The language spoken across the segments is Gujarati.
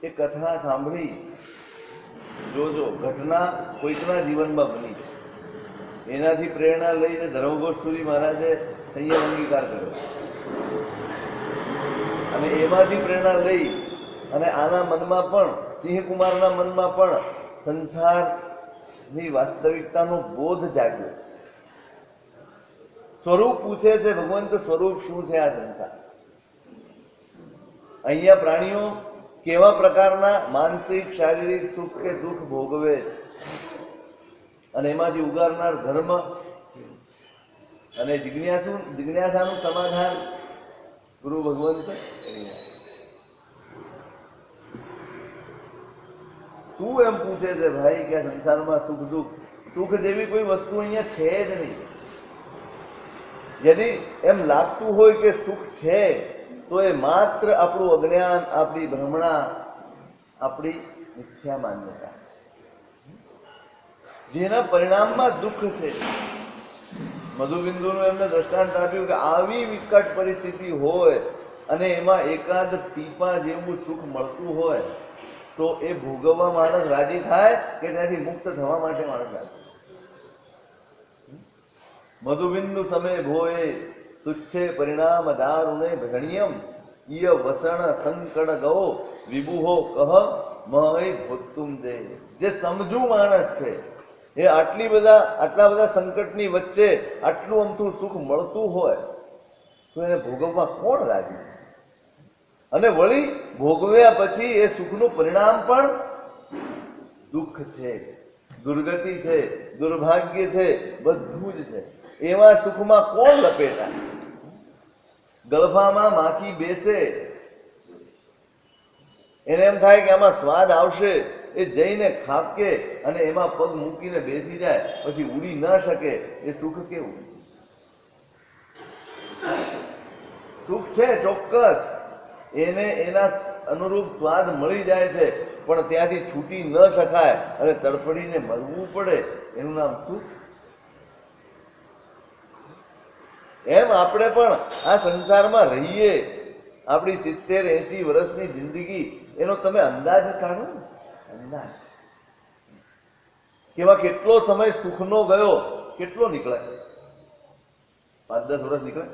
એ કથા સાંભળી જોજો, ઘટના કોઈકના જીવનમાં બની છે. એનાથી પ્રેરણા લઈને ધર્મગોસ્વામી મહારાજે સંયમ અંગીકાર કર્યો અને એમાંથી પ્રેરણા લઈ અને આના મનમાં પણ, સિંહકુમારના મનમાં પણ સંસારની વાસ્તવિકતાનો બોધ જાગ્યો. સ્વરૂપ પૂછે છે ભગવંત, સ્વરૂપ શું છે આ સંસાર? અહીંયા પ્રાણીઓ કેવા પ્રકારના માનસિક શારીરિક સુખ કે દુઃખ ભોગવે છે અને એમાંથી ઉગારનાર ધર્મ અને જિજ્ઞાસાનું સમાધાન ગુરુ ભગવંત તું એમ પૂછે છે ભાઈ કે આ સંસારમાં સુખ દુઃખ, સુખ જેવી કોઈ વસ્તુ અહીંયા છે જ નહીં. યદિ એમ લાગતું હોય કે સુખ છે તો એ માત્ર આપણું અજ્ઞાન, આપણી ભ્રમણા, આપણી મિથ્યા માન્યતા, જેના પરિણામમાં દુઃખ છે. મધુબિંદુનું એમને દ્રષ્ટાંત આપ્યું કે આવી વિકટ પરિસ્થિતિ હોય અને એમાં એકાદ ટીપા જેવું સુખ મળતું હોય તો એ ભોગવવા માણસ રાજી થાય કે ત્યાંથી મુક્ત થવા માટે માણસ રાજી? મધુબિંદુ સમય ભોએ તુચ્છે પરિણામ દારુણે ભણિયમ ઈય વસણ સંકટ ગો વિભુહો કહ મય ભોતુમ જય. જે સમજુ માણસ છે એ આટલા બધા સંકટની વચ્ચે આટલું અમથું સુખ મળતું હોય તો એને ભોગવવા કોણ રાજી? અને વળી ભોગવ્યા પછી એ સુખનું પરિણામ પણ દુઃખ છે, દુર્ગતિ છે, દુર્ભાગ્ય છે, બધું જ છે. એવા સુખમાં કોણ લપેટાય? ગળફામાં માખી બેસે, એને એમ થાય કે આમાં સ્વાદ આવશે, એ જઈને ખાપકે અને એમાં પગ મૂકીને બેસી જાય, પછી ઉડી ન શકે. એ સુખ કેવું? સુખ છે ચોક્કસ, એને એના અનુરૂપ સ્વાદ મળી જાય છે, પણ ત્યાંથી છૂટી ન શકાય અને તડફડીને મળવું પડે, એનું નામ સુખ. એમ આપણે પણ આ સંસારમાં રહીએ, આપણી 70-80 વર્ષની જિંદગી, એનો તમે અંદાજ કાઢો ને. અંદાજ કેવા કેટલો સમય સુખનો ગયો, કેટલો નીકળે? 5-10 વર્ષ નીકળે.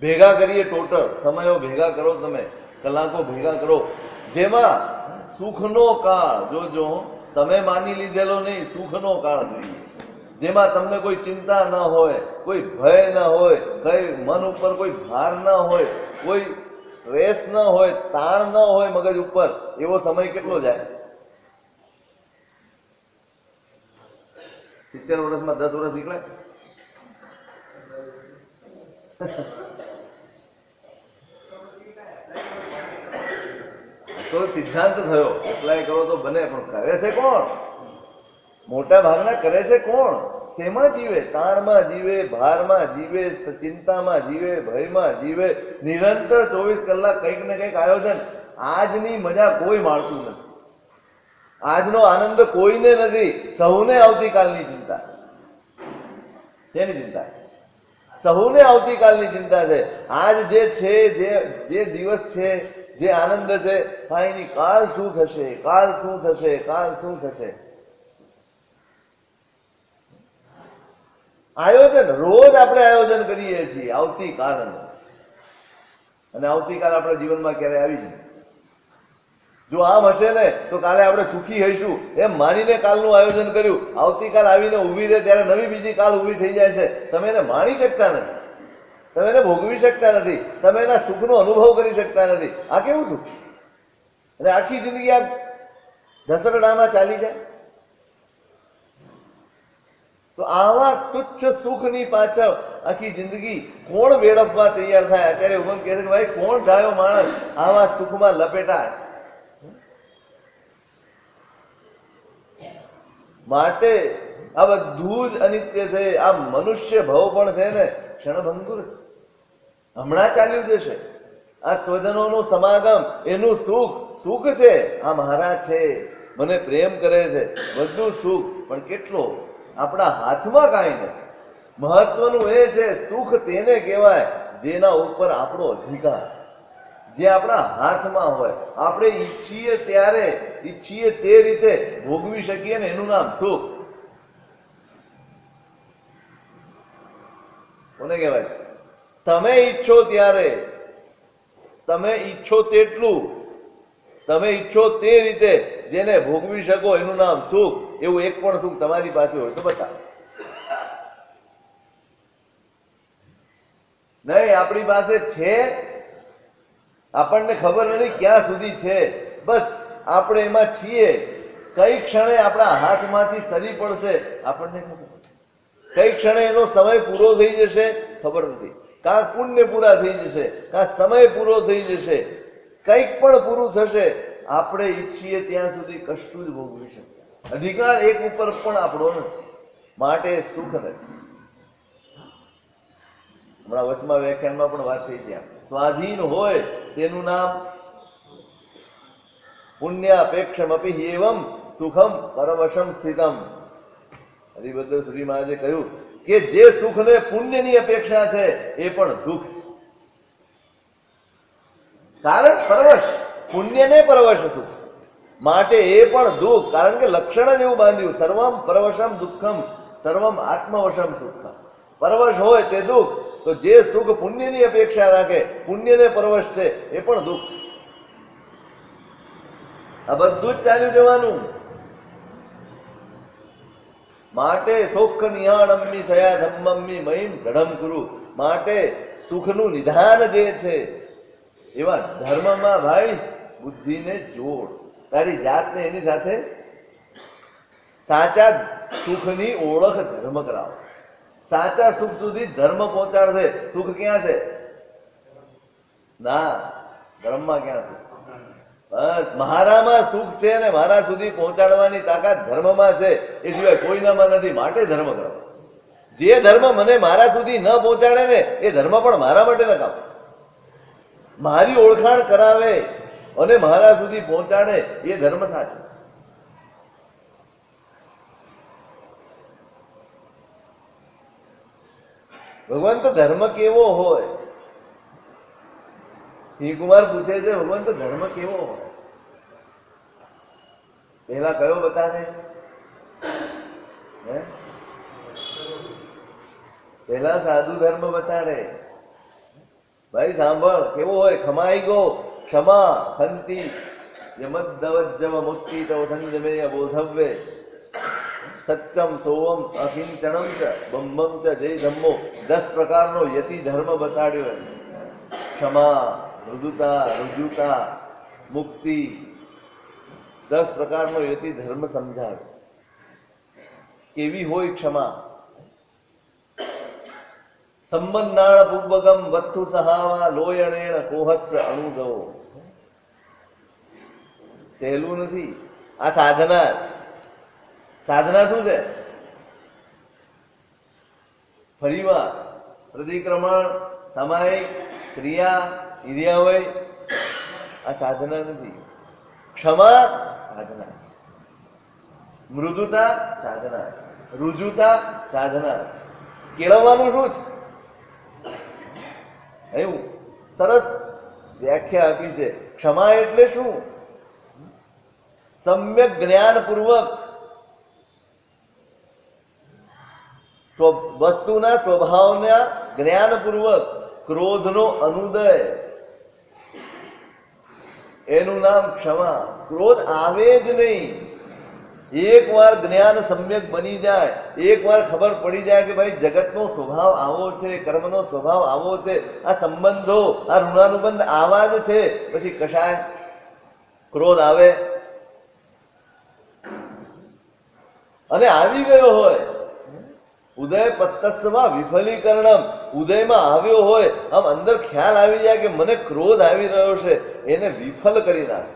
ભેગા કરીએ, ટોટલ સમયો ભેગા કરો, તમે કલાકો ભેગા કરો, જેમાં સુખનો કાળ જોજો, તમે માની લીધેલો નહીં, સુખનો કાળ જોઈએ, જેમાં તમને કોઈ ચિંતા ન હોય, કોઈ ભય ન હોય, કઈ મન ઉપર કોઈ ભાર ન હોય, કોઈ સ્ટ્રેસ ન હોય, તાણ ન હોય મગજ ઉપર. એવો સમય કેટલો જાય? 70 વર્ષમાં 10 વર્ષ નીકળે. તો સિદ્ધાંત થયો, એપ્લાય કરો તો બને, પણ કરે છે કોણ? મોટા ભાગના કરે છે કોણ? શેમાં જીવે? તાણમાં જીવે, ભારમાં જીવે, ચિંતામાં જીવે, ભયમાં જીવે, નિરંતર 24 કલાક કંઈક ને કંઈક આયોજન. આજની મજા કોઈ માણતું નથી, આજનો આનંદ કોઈને નથી. સૌને આવતીકાલની ચિંતા. શેની ચિંતા? સૌને આવતીકાલની ચિંતા છે. આજ જે છે, જે દિવસ છે, જે આનંદ છે, કાંઈ કાલ શું થશે, કાલ શું થશે, કાલ શું થશે. આયોજન રોજ આપણે આયોજન કરીએ છીએ આવતીકાલ, અને આવતીકાલ આપણા જીવનમાં ક્યારે આવી જાય? જો આમ હશે ને તો કાલે આપણે સુખી હઈશું એમ માનીને કાલનું આયોજન કર્યું, આવતીકાલ આવીને ઊભી રહે ત્યારે નવી બીજી કાલ ઊભી થઈ જાય છે. તમે એને માણી શકતા નથી, તમે એને ભોગવી શકતા નથી, તમે એના સુખનો અનુભવ કરી શકતા નથી. આ કેવું સુખ? અને આખી જિંદગી આ ધસરડામાં ચાલી જાય. તો આવા તુચ્છ સુખની પાછળ આખી જિંદગી કોણ વેડફવા તૈયાર થાય? અત્યારે હું કહે છે કે ભાઈ કોણ ડાયો માણસ આવા સુખમાં લપેટાય? માટે આ બધું જ અનિત્ય છે. આ મનુષ્ય ભાવ પણ છે ને ક્ષણભંગુર છે, હમણાં ચાલ્યું જશે. આ સ્વજનોનું સમાગમ, એનું સુખ સુખ છે. આ મારા છે, મને પ્રેમ કરે છે, બધું સુખ, પણ કેટલો? આપણા હાથમાં કાંઈ નથી. મહત્વનું એ છે સુખ તેને કહેવાય જેના ઉપર આપણો અધિકાર. જે આપણા હાથમાં હોય, આપણે ઈચ્છીએ ત્યારે ઈચ્છીએ તે રીતે ભોગવી શકીએ ને એનું નામ સુખ. કોને કહેવાય? તમે ઈચ્છો ત્યારે, તમે ઈચ્છો તેટલું, તમે ઈચ્છો તે રીતે જેને ભોગવી શકો એનું નામ સુખ. એવું એક પણ સુખ તમારી પાસે હોય તો બતાવો. નહીં, આપણી પાસે છે, આપણને ખબર નથી ક્યાં સુધી છે, બસ આપણે એમાં છીએ. કઈ ક્ષણે આપણા હાથમાંથી સરી પડશે આપણને ખબર, કઈ ક્ષણે એનો સમય પૂરો થઈ જશે ખબર નથી. કાં પુણ્ય પૂરા થઈ જશે, કાં સમય પૂરો થઈ જશે, કંઈક પણ પૂરું થશે. આપણે ઈચ્છીએ ત્યાં સુધી કશું જ ભોગવી શકીએ. અધિકાર એક ઉપર પણ આપણો નથી, માટે સુખ નથી. હમણાં વચમાં વ્યાખ્યાનમાં પણ વાત થઈ ત્યાં સ્વાધીન હોય તેનું નામ પુણ્યાપેક્ષમ અપી એવમ સુખમ પરવશમ સ્થિતમ. હરિભદ્ર સુરી મહારાજે કહ્યું કે જે સુખને પુણ્યની અપેક્ષા છે એ પણ દુઃખ છે. કારણ પરવશ, પુણ્યને પરવશ સુખ, માટે એ પણ દુઃખ. કારણ કે લક્ષણ જ એવું બાંધ્યું, સર્વમ પરવશમ દુઃખમ સર્વમ આત્મવશમ સુખમ. પરવશ હોય તે દુઃખ, તો જે સુખ પુણ્યની અપેક્ષા રાખે, પુણ્યને પરવશ છે એ પણ દુઃખ. આ બધું જ ચાલ્યું જવાનું. માટે સુખ નિહાણમ્મી સયા ધમ્મમ્મી મહિમ ઘડમ ગુરુ. માટે સુખનું નિધાન જે છે એવા ધર્મમાં ભાઈ બુદ્ધિને જોડ, તારી જાતને એની સાથે સાચા સુખની ઓળખ ધર્મ કરાવો. સાચા સુખ સુધી ધર્મ પહોંચાડશે. સુખ ક્યાં છે? ના, ધર્મમાં ક્યાં છે? બસ મારામાં સુખ છે ને મારા સુધી પહોંચાડવાની તાકાત ધર્મમાં છે, એ સિવાય કોઈનામાં નથી. માટે ધર્મ કરો. જે ધર્મ મને મારા સુધી ન પહોંચાડે ને એ ધર્મ પણ મારા માટે ન કામ. મારી ઓળખાણ કરાવે અને મારા સુધી પહોંચાડે એ ધર્મ સાચો. ભગવાન તો ધર્મ કેવો હોય? સિંહકુમાર પૂછે છે, ભગવાન તો ધર્મ કેવો હોય? પેલા કયો બતાવે? પેલા સાધુ ધર્મ બતાડે. ભાઈ સાંભળ, કેવો હોય? ખમાઈ ગો ક્ષમા ખંતી યમદ્દવજ્જમ મુક્તિ તો સંજમેય બોધવ્ય સચ્ચમ સોવમ અકિંચનમ ચ બમ્બમ ચ જય ધમ્મો. 10 પ્રકારનો યતિ ધર્મ બતાડ્યો. ક્ષમા, મૃદુતા, રુજુતા, મુક્તિ, 10 પ્રકારનો યતિ ધર્મ સમજાવે. કેવી હોય ક્ષમા? સંબંધાણ પુબ્બગમ વત્થુ સહાવા લોયણેણ કોહસ્ર અણુદવો. સહેલું નથી આ સાધના. સાધના શું છે? ફરીવાર પ્રતિક્રમણ, સામાયિક ક્રિયા, ઇરિયાવય, આ સાધના નથી. ક્ષમા સાધના, મૃદુતા સાધના, રુજુતા સાધના. કેળવવાનું શું છે? એવું સરસ વ્યાખ્યા આપી છે. ક્ષમા એટલે શું? સમ્યક જ્ઞાનપૂર્વક વસ્તુના સ્વભાવના જ્ઞાનપૂર્વક ક્રોધનો અનુદય, એનું નામ ક્ષમા. ક્રોધ આવે જ નહીં. એકવાર જ્ઞાન સમ્યક બની જાય, એકવાર ખબર પડી જાય કે ભાઈ જગતનો સ્વભાવ આવો છે, કર્મનો સ્વભાવ આવો છે, આ સંબંધો, આ ઋણાનુબંધ આવા જ છે, પછી કશાય ક્રોધ આવે. અને આવી ગયો હોય ઉદય પત્તસ્માં વિફલીકરણમ, ઉદયમાં આવ્યો હોય, આમ અંદર ખ્યાલ આવી જાય કે મને ક્રોધ આવી રહ્યો છે, એને વિફલ કરી નાખે,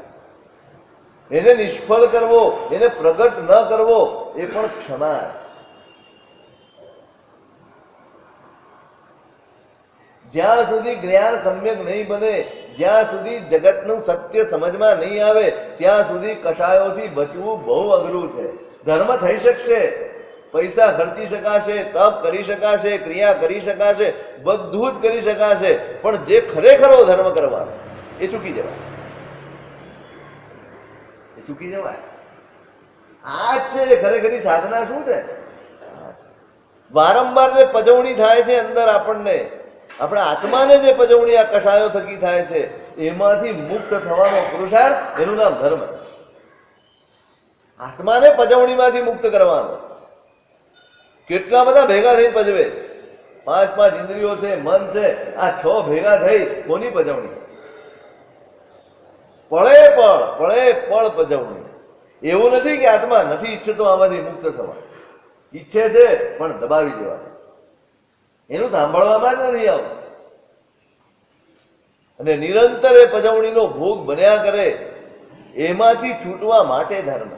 એને નિષ્ફળ કરવો, એને પ્રગટ ન કરવો, એ પણ ક્ષમા. જ્યાં સુધી જ્ઞાન સમ્યક નહીં બને, જ્યાં સુધી જગતનું સત્ય સમજમાં નહીં આવે, ત્યાં સુધી કશાયોથી બચવું બહુ અઘરું છે. ધર્મ થઈ શકશે, પૈસા ખર્ચી શકાશે, તપ કરી શકાશે, ક્રિયા કરી શકાશે, બધું જ કરી શકાશે, પણ જે ખરેખરો ધર્મ કરવાનો એ ચૂકી જવાય, એ ચૂકી જવાય. આ જ છે ખરેખરી સાધના. શું છે? વારંવાર જે પજવણી થાય છે અંદર આપણને, આપણા આત્માને જે પજવણી આ કષાયો થકી થાય છે, એમાંથી મુક્ત થવાનો પુરુષાર્થ, એનું નામ ધર્મ. આત્માને પજવણીમાંથી મુક્ત કરવાનો. કેટલા બધા ભેગા થઈને પજવે, 5 ઇન્દ્રિયો છે, મન છે, આ 6 ભેગા થઈ કોની પજવણી? પળે પળ પજવણી. એવું નથી કે આત્મા નથી ઈચ્છતો આમાંથી મુક્ત થવા, ઈચ્છે છે પણ દબાવી દેવા, એનું સાંભળવામાં જ નથી આવતું. અને નિરંતર એ પજવણીનો ભોગ બન્યા કરે, એમાંથી છૂટવા માટે ધર્મ.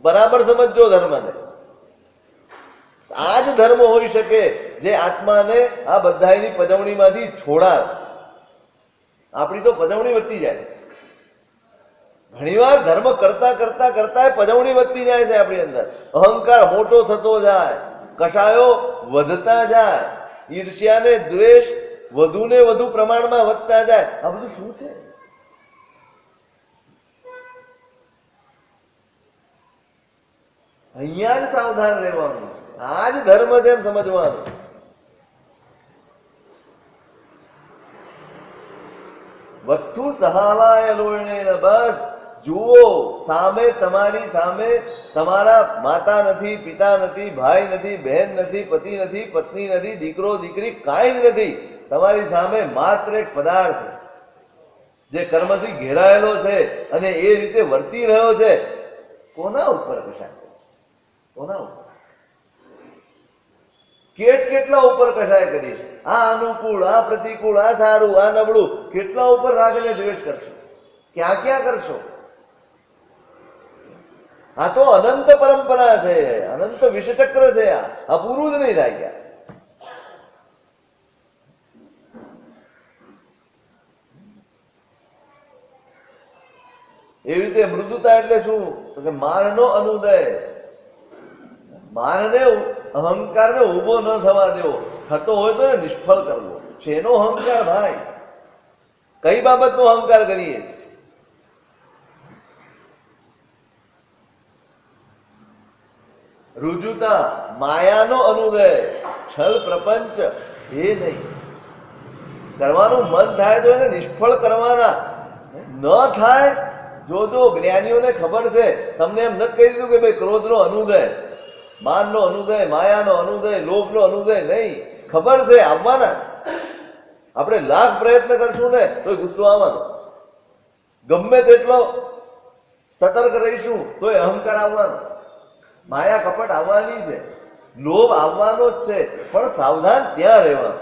બરાબર સમજો ધર્મને. આ જ ધર્મ હોઈ શકે જે આત્માને આ બધાની પજવણીમાંથી છોડાવે. આપણી તો પજવણી વધતી જાય. ઘણીવાર ધર્મ કરતા કરતા કરતા પજવણી વધતી જાય છે આપણી અંદર. અહંકાર મોટો થતો જાય, કષાયો વધતા જાય, ઈર્ષ્યા ને દ્વેષ વધુ ને વધુ પ્રમાણમાં વધતા જાય. આ બધું શું છે? અહીંયા જ સાવધાન રહેવાનું. આ જ ધર્મ છે એમ સમજવાનું. વસ્તુ સહાવાય લોહીને બસ જુઓ, સામે તમારી સામે તમારા માતા નથી, પિતા નથી, ભાઈ નથી, બહેન નથી, પતિ નથી, પત્ની નથી, દીકરો દીકરી કાંઈ જ નથી. તમારી સામે માત્ર એક પદાર્થ જે કર્મથી ઘેરાયેલો છે અને એ રીતે વર્તી રહ્યો છે. કોના ઉપર કશાય? કોના ઉપર? કેટલા ઉપર કશાય કરીશ? આ અનુકૂળ, આ પ્રતિકૂળ, આ સારું, આ નબળું, કેટલા ઉપર રાગને દ્વેષ કરશો? ક્યાં ક્યાં કરશો? આ તો અનંત પરંપરા છે, અનંત વિષચક્ર છે. આ પૂરું જ નહીં થાય. ક્યાં એવી રીતે મૃદુતા એટલે શું? તો કે માનનો અનુદય. માનને, અહંકારને ઉભો ન થવા દેવો. થતો હોય તો નિષ્ફળ કરવો. શેનો અહંકાર ભાઈ? કઈ બાબતનો અહંકાર કરીએ? રુજુતા, માયાનો અનુદય, છલ પ્રપંચ એ નહીં. કરવાનું મન થાય તો એને નિષ્ફળ કરવાના. ન થાય જો જ્ઞાનીઓને ખબર છે. તમને એમ નથી કહી દીધું કે ભાઈ ક્રોધનો અનુદય, માનનો અનુદય, માયાનો અનુદય, લોભનો અનુદય નહીં. ખબર છે આવવાના. આપણે લાખ પ્રયત્ન કરશું ને તો ગુસ્સો આવવાનો. ગમે તેટલો સતર્ક રહીશું તો અહંકાર આવવાનો, માયા કપટ આવવાની છે, લોભ આવવાનો જ છે. પણ સાવધાન ત્યાં રહેવાનું.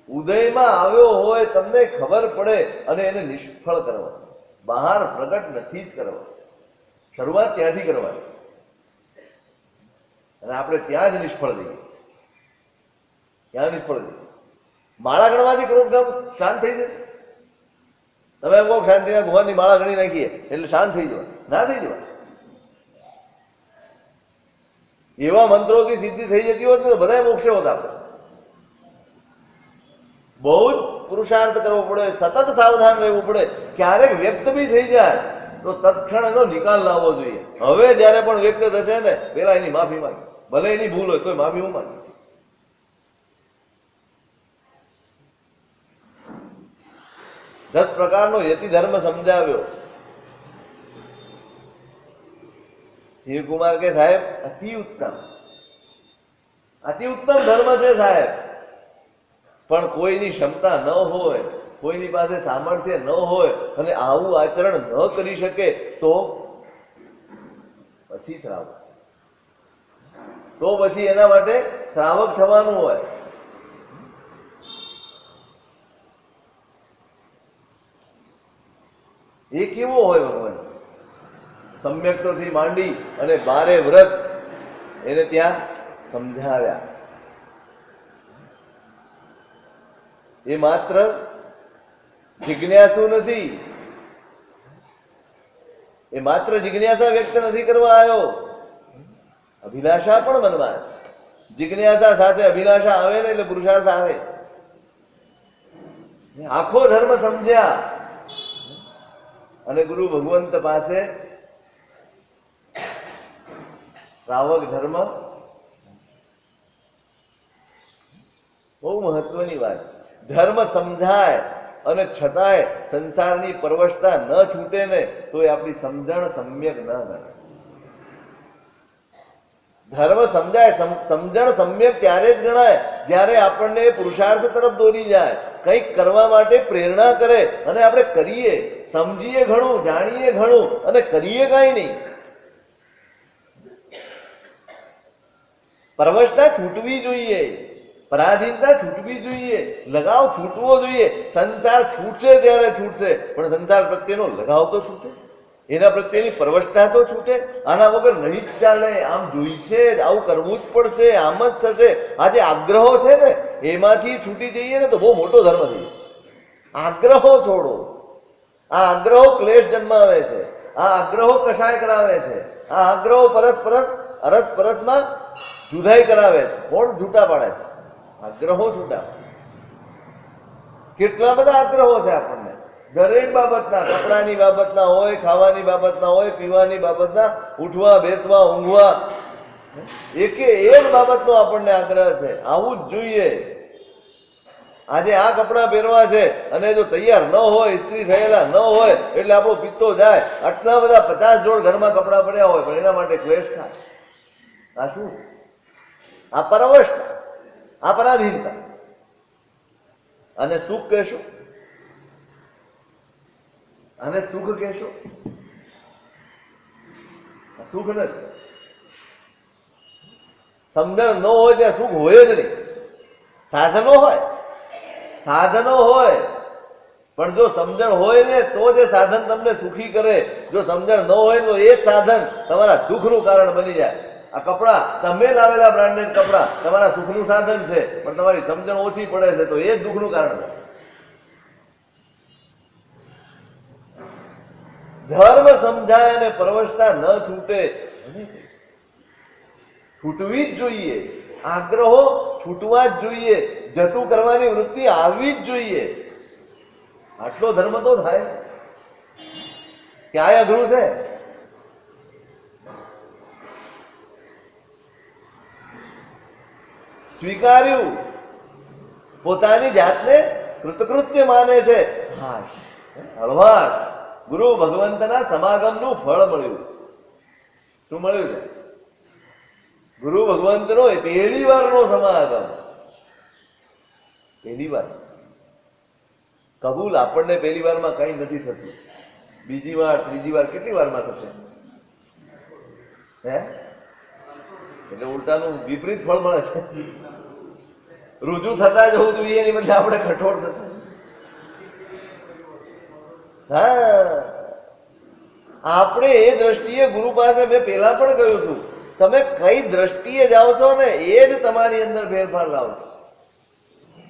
ઉદયમાં આવ્યો હોય તમને ખબર પડે અને એને નિષ્ફળ કરવાનો. બહાર પ્રગટ નથી જ કરવાનો. શરૂઆત ત્યાંથી કરવાની અને આપણે ત્યાં જ નિષ્ફળ જઈએ. ત્યાં નિષ્ફળ જઈએ. માળા ગણવાથી ક્રોધગામ શાંત થઈ જશે. તમે એમ કહો શાંતિના ભગવાનની માળા ગણી નાખીએ એટલે શાંત થઈ જવા? ના થઈ જવા. એવા મંત્રોથી સિદ્ધિ થઈ જતી હોત ને બધા મોક્ષે હોત. આપણે બહુ જ પુરુષાર્થ કરવો પડે, સતત સાવધાન રહેવું પડે. ક્યારેક વ્યક્ત બી થઈ જાય તો તત્ક્ષણ એનો નિકાલ લાવવો જોઈએ. હવે જયારે પણ વ્યક્ત થશે ને પેલા એની માફી માંગી. ભલે એની ભૂલ હોય તો માફી હું માંગી. 10 પ્રકારનો યતિ ધર્મ સમજાવ્યો. શિવકુમાર કે સાહેબ અતિ ઉત્તમ ધર્મ છે સાહેબ, પણ કોઈની ક્ષમતા ન હોય, કોઈની પાસે સામર્થ્ય ન હોય અને આવું આચરણ ન કરી શકે તો પછી શ્રાવક, તો પછી એના માટે શ્રાવક થવાનું હોય. એ કેવો હોય ભગવાન? સમ્યક્તોથી માંડી અને 12 વ્રત એને ત્યાં સમજાવ્યા. એ માત્ર જિજ્ઞાસુ નથી, એ માત્ર જિજ્ઞાસા વ્યક્ત નથી કરવા આવ્યો, અભિલાષા પણ બનવા. જિજ્ઞાસા સાથે અભિલાષા આવે ને એટલે પુરુષાર્થ આવે. આખો ધર્મ સમજ્યા અને ગુરુ ભગવંત પાસે શ્રાવક ધર્મ બહુ મહત્વની વાત. ધર્મ સમજાય અને છતાંય સંસારની પરવશતા ન છૂટે ને તો એ આપણી સમજણ સમ્યક ન ગણાય. ધર્મ સમજાય, સમજણ સમ્યક ત્યારે જ ગણાય જ્યારે આપણને પુરુષાર્થ તરફ દોરી જાય, કંઈક કરવા માટે પ્રેરણા કરે અને આપણે કરીએ, સમજીએ ઘણું, જાણીએ ઘણું અને કરીએ કાંઈ નહીં. પરવશતા છૂટવી જોઈએ, પરાધીનતા છૂટવી જોઈએ, લગાવ છૂટવો જોઈએ. સંસાર છૂટશે ત્યારે છૂટશે, પણ સંસાર પ્રત્યેનો લગાવ તો છૂટે, એના પ્રત્યેની પરવશતા તો છૂટે. આના વગર નહીં જ ચાલે, આમ જોઈશે જ, આવું કરવું જ પડશે, આમ જ થશે. આ જે આગ્રહો છે ને એમાંથી છૂટી જઈએ ને તો બહુ મોટો ધર્મ થઈ જાય. આગ્રહો છોડો. આ આગ્રહો ક્લેશ જન્માવે છે, આ આગ્રહો કશાય કરાવે છે, આ આગ્રહો અરસપરસમાં જુદાઈ કરાવે છે. કોણ છૂટા પાડે છે? આગ્રહો છૂટા. કેટલા બધા આગ્રહો છે આપણને, દરેક બાબતના, કપડાની બાબતના હોય, ખાવાની બાબતના હોય, પીવાની બાબતના, ઉઠવા બેસવા ઊંઘવા, એક બાબતનો આપણને આગ્રહ છે. આવું જ જોઈએ. આજે આ કપડાં પહેરવા છે અને જો તૈયાર ન હોય, ઇસ્ત્રી થયેલા ન હોય એટલે આપણો પિત્તો જાય. આટલા બધા 50 જોડ ઘરમાં કપડાં પડ્યા હોય પણ એના માટે ક્લેશ થાય. આ શું? આ પરવશતા, આ પરાધીનતા. અને સુખ કહેશો, અને સુખ કહેશો, સુખ નથી. સમજણ ન હોય ત્યાં સુખ હોય જ નહીં. સાધનો હોય, સાધનો હોય, પણ જો સમજણ હોય ને તો જે સાધન તમને સુખી કરે. જો સમજણ ન હોય તો એ જ સાધન તમારા દુઃખનું કારણ બની જાય. આ કપડા, તમે લાવેલા બ્રાન્ડેડ કપડા તમારા સુખનું સાધન છે, પણ તમારી સમજણ ઓછી પડે છે તો એ જ દુઃખનું કારણ છે. ધર્મ સમજાય અને પરવશતા ન છૂટે, છૂટવી જ જોઈએ. આગ્રહો છૂટવા જ જોઈએ, જતું કરવાની વૃત્તિ આવવી જ જોઈએ. આટલો ધર્મ તો થાય. ક્યાંય અઘરું છે? સ્વીકાર્યું, પોતાની જાતને કૃતકૃત્ય માને છે. હાશ, હળવાશ, ગુરુ ભગવંતના સમાગમનું ફળ મળ્યું. શું મળ્યું છે? ગુરુ ભગવંતનો પહેલી વારનો સમાગમ. પહેલી વાર. કબૂલ, આપણને પહેલી વારમાં કઈ નથી થતું. બીજી વાર, ત્રીજી વાર, કેટલી વારમાં થશે? હે? એટલે ઉલટાનું વિપરીત ફળ મળે છે. રુજુ થતા જવું જોઈએ એની બદલે આપણે કઠોળ થતા. હા, આપણે એ દ્રષ્ટિએ ગુરુ પાસે, મેં પેલા પણ કહ્યું હતું, તમે કઈ દ્રષ્ટિએ જાઓ છો ને એ જ તમારી અંદર ફેરફાર લાવો છો.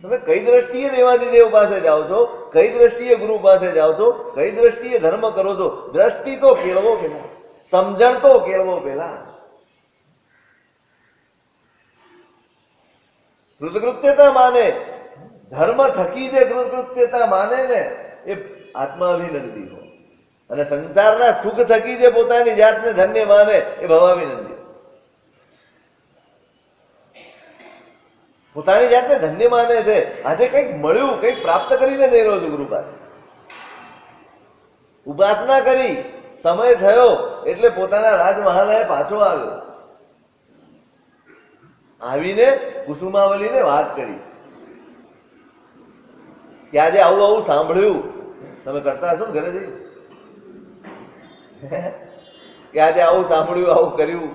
તમે કઈ દ્રષ્ટિએ દેવાદિદેવ પાસે જાઓ છો, કઈ દ્રષ્ટિએ ગુરુ પાસે જાઓ છો, કઈ દ્રષ્ટિએ ધર્મ કરો છો. દ્રષ્ટિ તો કેળવો પેલા, સમજણ તો કેળવો પેલા. કૃતકૃત્યતા માને, ધર્મ થકી જે કૃતકૃત્યતા માને ને એ આત્માભિનંદી હોય, અને સંસારના સુખ થકી જે પોતાની જાતને ધન્ય માને એ ભવાભિનંદી. પોતાની જાતને ધન્ય માને છે. આજે કંઈક મળ્યું, કંઈક પ્રાપ્ત કરીને જઈ રહ્યો છું ગુરુ પાસે. ઉપાસના કરી, સમય થયો એટલે પોતાના રાજમહાલય પાછો આવ્યો. આવીને કુસુમાવલીને વાત કરી કે આજે આવું આવું સાંભળ્યું. તમે કરતા હશો ને ઘરે જઈ કે આજે આવું સાંભળ્યું, આવું કર્યું.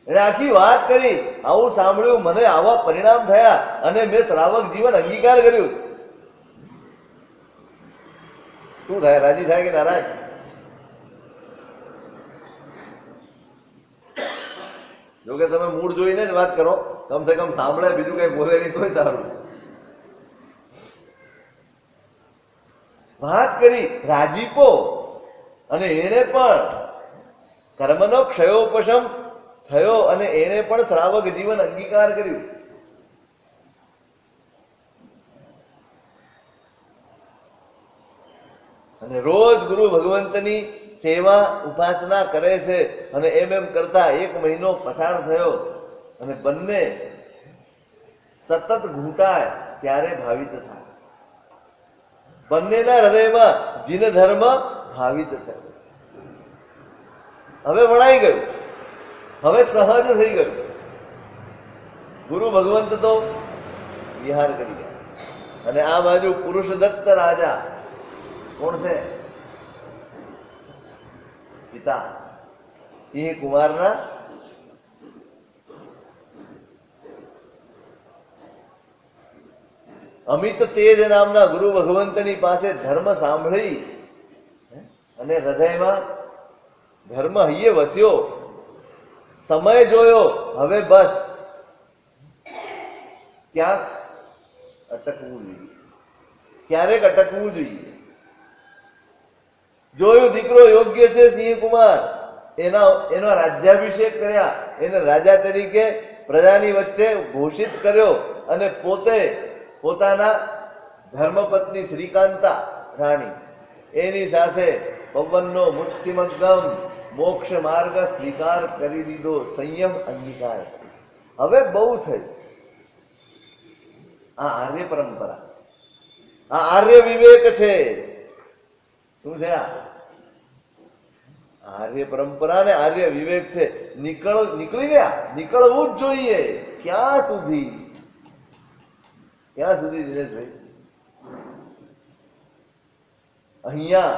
એને આખી વાત કરી, આવું સાંભળ્યું, મને આવા પરિણામ થયા અને મેં શ્રાવક જીવન અંગીકાર કર્યું. શું થાય? રાજી થાય કે નારાજ? જોકે તમે મૂળ જોઈને જ વાત કરો, કમસે કમ સાંભળે, બીજું કઈ બોલે નહીં તોય સારું. વાત કરી, રાજીપો, અને એને પણ કર્મનો ક્ષયોપશમ થયો અને એને પણ શ્રાવક જીવન અંગીકાર કર્યું. અને રોજ ગુરુ ભગવંતની સેવા ઉપાસના કરે છે અને એમ કરતા 1 મહિનો પસાર થયો અને બંને સતત ઘૂંટાય ત્યારે ભાવિત થાય. બંનેના હૃદયમાં જીન ધર્મ ભાવિત થયો. હવે વણાઈ ગયું, હવે સહજ થઈ ગયું. ગુરુ ભગવંત તો વિહાર કરી ગયા અને આ બાજુ પુરુષદત્ત રાજા કોણ છે? પિતા સિંહ કુમારના અમિત તેજ નામના ગુરુ ભગવંતની પાસે ધર્મ સાંભળી અને હૃદયમાં ધર્મ હૈયે વસ્યો. સમય જોયો, હવે બસ ક્યાંક અટકવું જોઈએ, ક્યારેક અટકવું જોઈએ. જોયું દીકરો યોગ્ય છે સિંહ કુમાર, એનો રાજ્યાભિષેક કર્યા, એને રાજા તરીકે પ્રજાની વચ્ચે ઘોષિત કર્યો અને પોતે પોતાના ધર્મપત્ની શ્રીકાંતા રાણી એની સાથે પવનનો મુક્તિમગ્ગમ મોક્ષ માર્ગ સ્વીકાર કરી દીધો, સંયમ અંગીકાર. હવે બહુ થઈ. આ આર્ય પરંપરા, આ આર્ય વિવેક છે. શું છે આ? આર્ય પરંપરા ને આર્ય વિવેક છે. નીકળી ગયા, નીકળવું જ જોઈએ. ક્યાં સુધી? ક્યાં સુધી દિનેશભાઈ? અહીંયા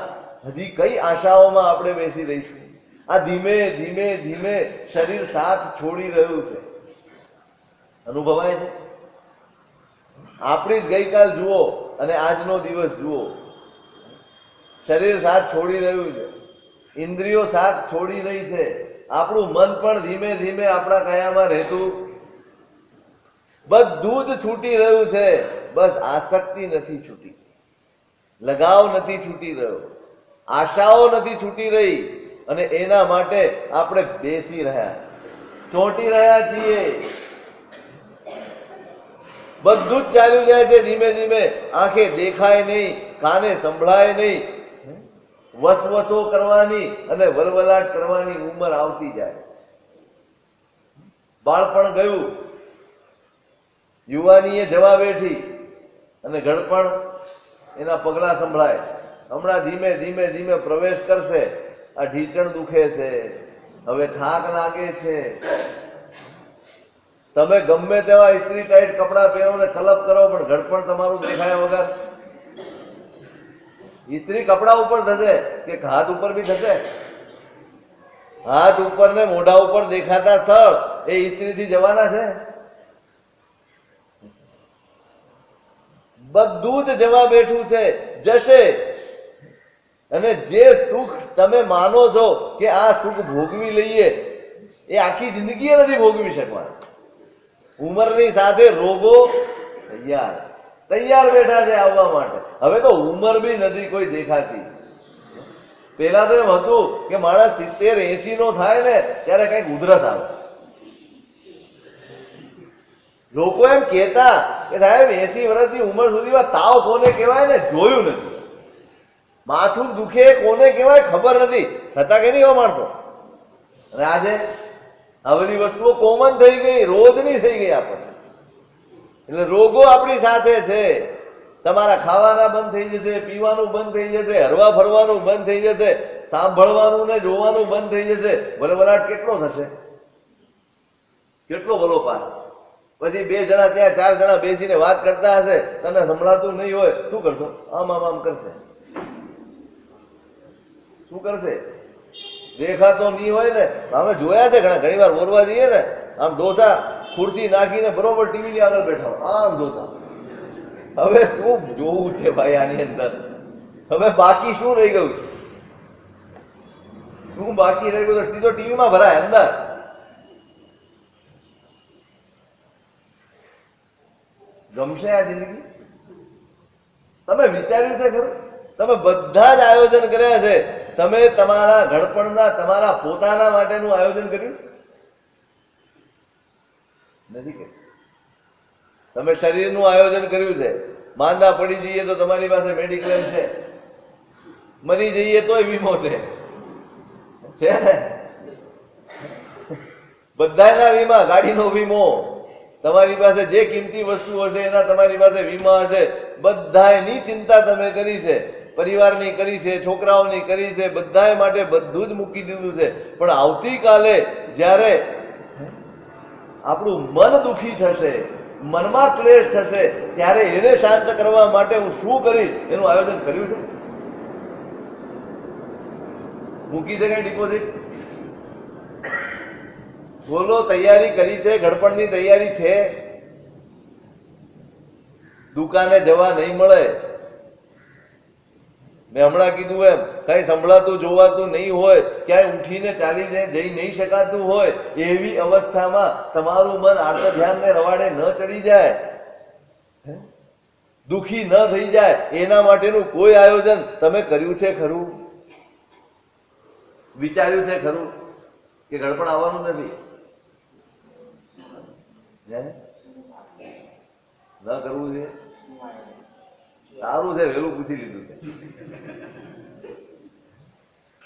હજી કઈ આશાઓમાં આપણે બેસી રહીશું? આ ધીમે ધીમે ધીમે શરીર સાથ છોડી રહ્યું છે. અનુભવાય છે? આપણી જ ગઈકાલ જુઓ અને આજનો દિવસ જુઓ. શરીર સાથ છોડી રહ્યું છે, ઇન્દ્રિયો સાથ છોડી રહી છે. આપણું મન પણ ધીમે ધીમે આપણા કયામાં રહેતું બધું જ છૂટી રહ્યું છે. બસ આસક્તિ નથી છૂટી, લગાવ નથી છૂટી રહ્યો, આશાઓ નથી છૂટી રહી અને એના માટે આપણે બેસી રહ્યા, ચોંટી રહ્યા છીએ. બધું જ ચાલ્યું જાય છે ધીમે ધીમે. આંખે દેખાય નહીં, કાને સંભળાય નહીં, વસવસો કરવાની અને વલવલાટ કરવાની ઉંમર આવતી જાય. બાળપણ ગયું, યુવાનીએ જવા બેઠી અને ઘડપણ એના પગલા સંભળાય. હમણાં ધીમે ધીમે ધીમે પ્રવેશ કરશે. આ ઢીચણ દુખે છે, હવે થાક લાગે છે. તમે ગમે તેવા ઇસ્ત્રી ટાઈટ કપડા પહેરો ને કલપ કરો પણ ઘડપણ તમારું દેખાયા વગર. ઇસ્ત્રી કપડા ઉપર થશે કે હાથ ઉપર બી થશે? હાથ ઉપર ને મોઢા ઉપર દેખાતા સ્થળ એ ઇસ્ત્રીથી જવાના છે? બધું જ જવા બેઠું છે, જશે. અને જે સુખ તમે માનો છો કે આ સુખ ભોગવી લઈએ, એ આખી જિંદગી નથી ભોગવી શકવાના. ઉંમરની સાથે રોગો તૈયાર બેઠા છે આવવા માટે. હવે તો ઉંમર બી નથી કોઈ દેખાતી. પેલા તો એમ હતું કે માણસ 70-80 નો થાય ને ત્યારે કઈક ઉધરસ આવે. લોકો એમ કહેતા કે સાહેબ 80 વર્ષની ઉંમર સુધીમાં તાવ કોને કહેવાય ને જોયું નથી, માથું દુખે કોને કહેવાય ખબર નથી. થતા કે નહીં એવા માણસો? અને આજે આ બધી વસ્તુઓ કોમન થઈ ગઈ, રોજની થઈ ગઈ આપણને. એટલે રોગો આપણી સાથે છે. તમારા ખાવાના બંધ થઈ જશે, પીવાનું બંધ થઈ જશે, હરવા ફરવાનું બંધ થઈ જશે, સાંભળવાનું ને જોવાનું બંધ થઈ જશે. વલવલાટ કેટલો થશે, કેટલો વલોપાર. પછી 2 જણા ત્યાં 4 જણા બેસીને વાત કરતા હશે, તને સંભળાતું નહીં હોય, શું કરશો? આમ આમ આમ કરશે. શું કરશે? દેખાતો નહીં હોય ને. અમે જોયા છે ઘણી વાર ઓરવા જઈએ ને, આમ ડોસા ખુરશી નાખીને બરોબર ટીવી ની આગળ બેઠા આમ જોતા. હવે શું જોવું છે ભાઈ આની અંદર? હવે બાકી શું રહી ગયું? શું બાકી રહી ગયું? સીધો ટીવીમાં ભરાય અંદર. ગમશે આ જિંદગી? તમે વિચાર્યું છે ખરું? તમે બધા જ આયોજન કર્યા છે. તમે તમારા ઘડપણના, તમારા પોતાના માટેનું આયોજન કર્યું નથી કર્યું. તમે શરીરનું આયોજન કર્યું છે. માંદા પડી જઈએ તો તમારી પાસે મેડિક્લેમ છે, મરી જઈએ તોય વીમો છે ને? બધાના વીમા, ગાડીનો વીમો, તમારી પાસે જે કિંમતી વસ્તુ હશે એના તમારી પાસે વીમા હશે. બધાની ચિંતા તમે કરી છે, પરિવારની કરી છે, છોકરાઓની કરી છે, બધા માટે બધું જ મૂકી દીધું છે. પણ આવતીકાલે જ્યારે આપણું મન દુઃખી થશે, મનમાં ક્લેશ થશે, ત્યારે એને શાંત કરવા માટે હું શું કરીશ એનું આયોજન કર્યું છે? મૂકી છે કઈ ડિપોઝિટ? બોલો, તૈયારી કરી છે? ઘડપણની તૈયારી છે? દુકાને જવા નહીં મળે, મેં હમણાં કીધું એમ, કઈ સંભળાતું જોવાતું નહીં હોય, ક્યાંય ઉઠીને ચાલી જઈ નહીં શકાતું હોય, એવી અવસ્થામાં તમારું મન આર્ત ધ્યાનને રવાડે ન ચડી જાય, દુઃખી ન થઈ જાય, એના માટેનું કોઈ આયોજન તમે કર્યું છે ખરું? વિચાર્યું છે ખરું કે ઘડપણ આવવાનું નથી? ન કરવું છે? સારું છે, વહેલું પૂછી લીધું છે.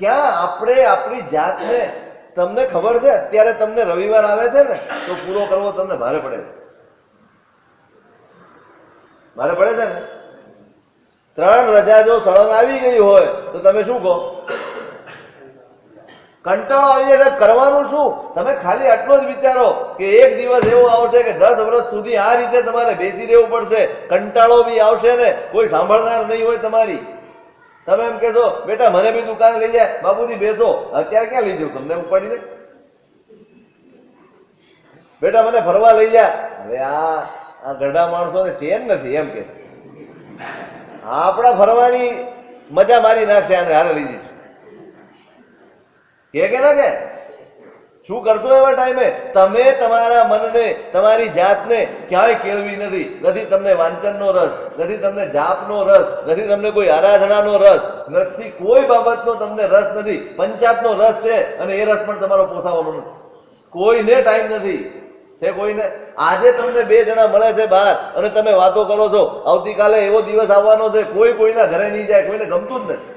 ક્યાં આપણે આપણી જાતને, તમને ખબર છે અત્યારે તમને રવિવાર આવે છે ને તો પૂરો કરવો તમને ભારે પડે છે. ભારે પડે છે ને? 3 રજા જો સળંગ આવી ગઈ હોય તો તમે શું કહો? કંટાળો આવી જાય. કરવાનું શું? તમે ખાલી આટલો જ વિચારો કે એક દિવસ એવો આવશે કે 10 વર્ષ સુધી આ રીતે તમારે બેસી રહેવું પડશે, કંટાળો બી આવશે ને કોઈ સાંભળનાર નહીં હોય તમારી. તમે એમ કહેશો બેટા મને બી દુકાને લઈ જાય, બાપુજી બેસો. અત્યારે ક્યાં લઈ જાઉં તમને ઉપાડીને? બેટા મને ફરવા લઈ જાય. હવે આ ગઢા માણસો ને ચેન નથી એમ કે આપણા ફરવાની મજા મારી નાખશે, આને હારે લઈ જઈશ કે ના કે? શું કરશો એવા ટાઈમે? તમે તમારા મનને, તમારી જાતને ક્યાંય કેળવી નથી. નથી તમને વાંચનનો રસ, નથી તમને જાપનો રસ, નથી તમને કોઈ આરાધનાનો રસ, નથી કોઈ બાબતનો તમને રસ નથી. પંચાયતનો રસ છે અને એ રસ પણ તમારો પોસાવાનો નથી. કોઈને ટાઈમ નથી છે કોઈને. આજે તમને 2 જણા મળે છે બહાર અને તમે વાતો કરો છો, આવતીકાલે એવો દિવસ આવવાનો છે કોઈ કોઈના ઘરે નહીં જાય, કોઈને ગમતું જ નથી.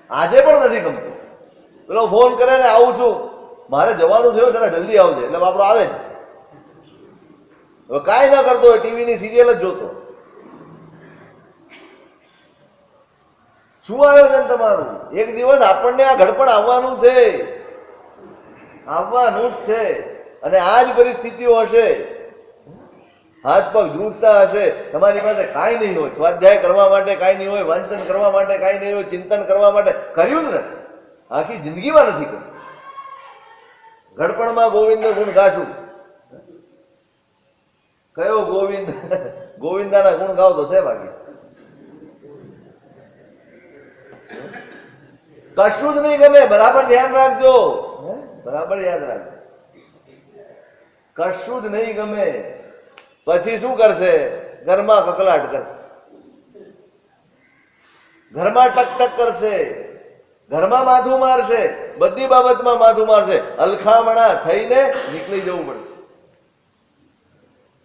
આજે પણ નથી ગમતું. પેલો ફોન કરે ને આવું છું, મારે જવાનું છે જરા જલ્દી આવજે, એટલે આપણો આવે જ. હવે કાંઈ ના કરતો હોય, ટીવીની સિરિયલ જ જોતો. શું આયોજન તમારું? એક દિવસ આપણને આ ઘડપણ આવવાનું છે, આવવાનું જ છે. અને આ જ પરિસ્થિતિઓ હશે, હાથ પગ ધ્રુજતા હશે, તમારી પાસે કાંઈ નહીં હોય, સ્વાધ્યાય કરવા માટે કાંઈ નહીં હોય, વાંચન કરવા માટે કાંઈ નહીં હોય, ચિંતન કરવા માટે કર્યું જ ને આખી જિંદગીમાં નથી કર્યું. ઘડપણમાં ગોવિંદ ગુણ ગાશું. કયો ગોવિંદ? ગોવિંદાના ગુણ ગાવ તો છે બાકી કશું જ નહીં ગમે. બરાબર ધ્યાન રાખજો, બરાબર યાદ રાખજો. કશું જ નહીં ગમે. પછી શું કરશે? ઘરમાં કકલાટ કરશે, ઘરમાં ટક કરશે, ઘરમાં માથું મારશે, બધી બાબતમાં માથું મારશે. અલખામણા થઈને નીકળી જવું પડશે.